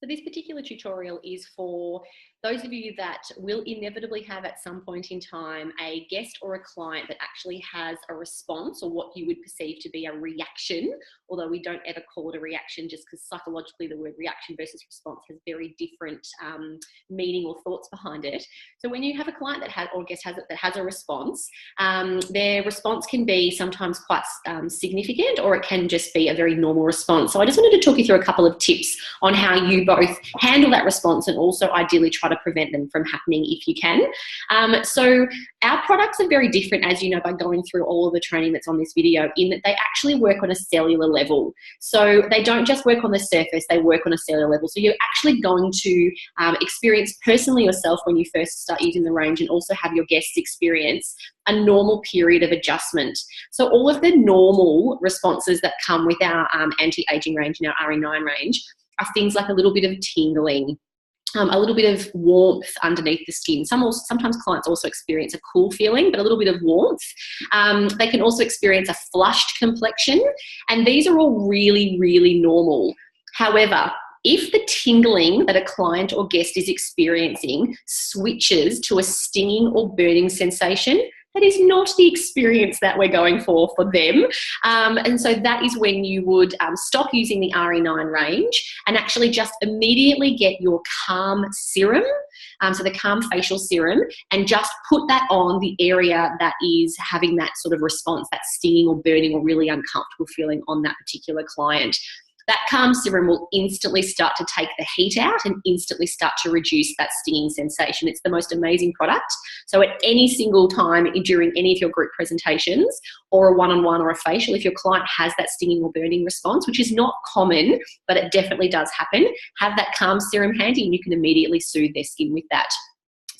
So this particular tutorial is for those of you that will inevitably have at some point in time a guest or a client that actually has a response, or what you would perceive to be a reaction, although we don't ever call it a reaction just because psychologically the word reaction versus response has very different meaning or thoughts behind it. So when you have a client that has, or guest has, that has a response, their response can be sometimes quite significant, or it can just be a very normal response. So I just wanted to talk you through a couple of tips on how you both handle that response and also ideally try to prevent them from happening if you can. So our products are very different, as you know, by going through all of the training that's on this video, in that they actually work on a cellular level. So they don't just work on the surface, they work on a cellular level. So you're actually going to experience personally yourself when you first start using the range, and also have your guests experience a normal period of adjustment. So all of the normal responses that come with our anti-aging range and our RE9 range are things like a little bit of tingling, a little bit of warmth underneath the skin. Sometimes clients also experience a cool feeling, but a little bit of warmth. They can also experience a flushed complexion, and these are all really, really normal. However, if the tingling that a client or guest is experiencing switches to a stinging or burning sensation, that is not the experience that we're going for them. And so that is when you would stop using the RE9 range and actually just immediately get your Calm Serum, so the Calm Facial Serum, and just put that on the area that is having that sort of response, that stinging or burning or really uncomfortable feeling on that particular client. That Calm Serum will instantly start to take the heat out and instantly start to reduce that stinging sensation. It's the most amazing product. So at any single time during any of your group presentations or a one-on-one or a facial, if your client has that stinging or burning response, which is not common, but it definitely does happen, have that Calm Serum handy and you can immediately soothe their skin with that.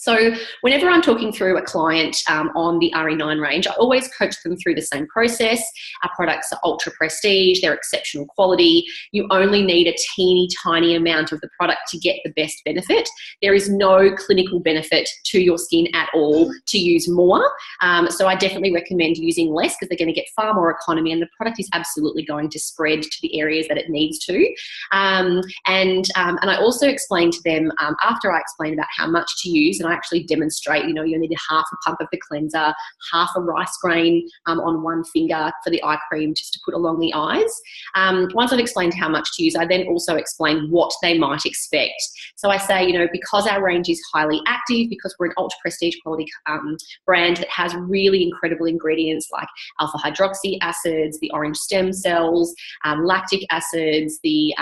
So whenever I'm talking through a client on the RE9 range, I always coach them through the same process. Our products are ultra prestige, they're exceptional quality. You only need a teeny tiny amount of the product to get the best benefit. There is no clinical benefit to your skin at all to use more. So I definitely recommend using less, because they're going to get far more economy, and the product is absolutely going to spread to the areas that it needs to. And I also explain to them, after I explain about how much to use, and I actually demonstrate, you need half a pump of the cleanser, half a rice grain on one finger for the eye cream just to put along the eyes. Once I've explained how much to use, I then also explain what they might expect. So I say, because our range is highly active, because we're an ultra prestige quality brand that has really incredible ingredients like alpha hydroxy acids, the orange stem cells, lactic acids, the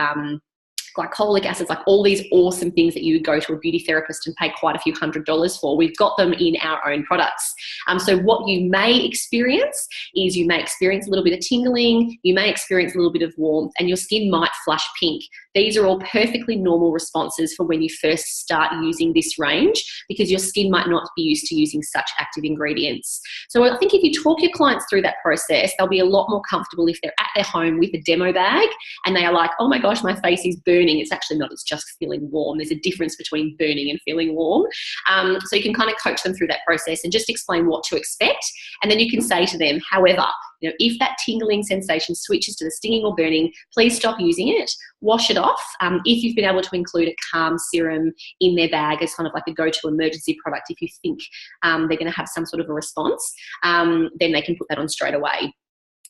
glycolic acids, like all these awesome things that you would go to a beauty therapist and pay quite a few $100s for. We've got them in our own products. So what you may experience is you may experience a little bit of tingling, you may experience a little bit of warmth, and your skin might flush pink. These are all perfectly normal responses for when you first start using this range, because your skin might not be used to using such active ingredients. So I think if you talk your clients through that process, they'll be a lot more comfortable if they're at their home with a demo bag and they are like, oh my gosh, my face is burning. It's actually not, it's just feeling warm. There's a difference between burning and feeling warm. So you can kind of coach them through that process and just explain what to expect. And then you can say to them, however, if that tingling sensation switches to the stinging or burning, please stop using it, wash it off. If you've been able to include a Calm Serum in their bag as kind of like a go-to emergency product, if you think they're going to have some sort of a response, then they can put that on straight away.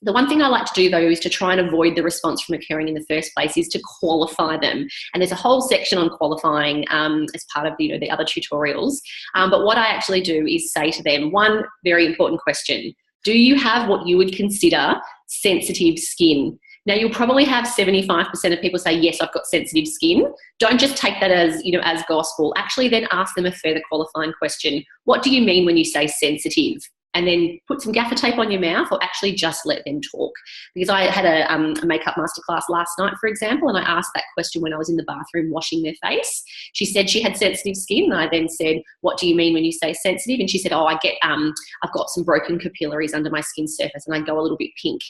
The one thing I like to do, though, is to try and avoid the response from occurring in the first place, is to qualify them. And there's a whole section on qualifying as part of the other tutorials. But what I actually do is say to them, one very important question: do you have what you would consider sensitive skin? Now, you'll probably have 75% of people say, yes, I've got sensitive skin. Don't just take that as, as gospel. Actually, then ask them a further qualifying question. What do you mean when you say sensitive? And then put some gaffer tape on your mouth, or actually just let them talk. Because I had a makeup masterclass last night, for example, and I asked that question when I was in the bathroom washing their face. She said she had sensitive skin, and I then said, what do you mean when you say sensitive? And she said, I've got some broken capillaries under my skin surface and I go a little bit pink.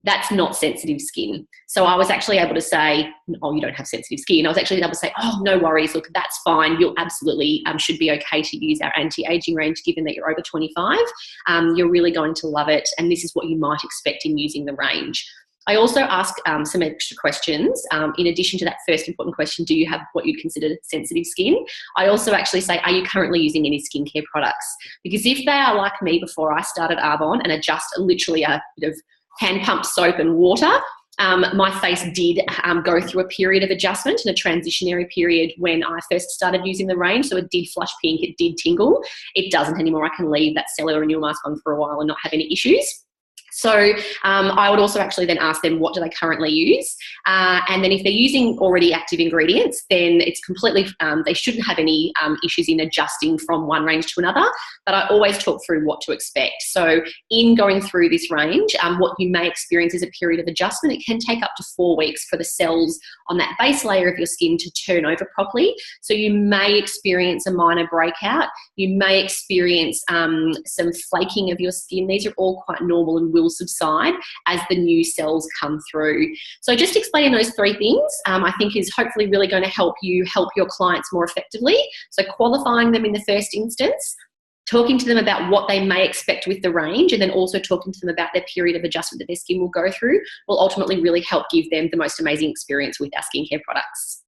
That's not sensitive skin. So I was actually able to say, oh, you don't have sensitive skin. I was actually able to say, oh, no worries. Look, that's fine. You'll absolutely should be okay to use our anti-aging range, given that you're over 25. You're really going to love it. And this is what you might expect in using the range. I also ask some extra questions. In addition to that first important question, do you have what you'd consider sensitive skin? I also actually say, are you currently using any skincare products? Because if they are like me before I started Arbonne and are just literally a bit of hand pumped soap and water, my face did go through a period of adjustment and a transitionary period when I first started using the range. So it did flush pink, it did tingle. It doesn't anymore. I can leave that cellular renewal mask on for a while and not have any issues. So I would also actually then ask them, what do they currently use? And then if they're using already active ingredients, then it's completely, they shouldn't have any issues in adjusting from one range to another. But I always talk through what to expect. So in going through this range, what you may experience is a period of adjustment. It can take up to 4 weeks for the cells on that base layer of your skin to turn over properly. So you may experience a minor breakout. You may experience some flaking of your skin. These are all quite normal and will subside as the new cells come through. So just explaining those 3 things, I think is hopefully really going to help you help your clients more effectively. So qualifying them in the first instance, talking to them about what they may expect with the range, and then also talking to them about their period of adjustment that their skin will go through will ultimately really help give them the most amazing experience with our skincare products.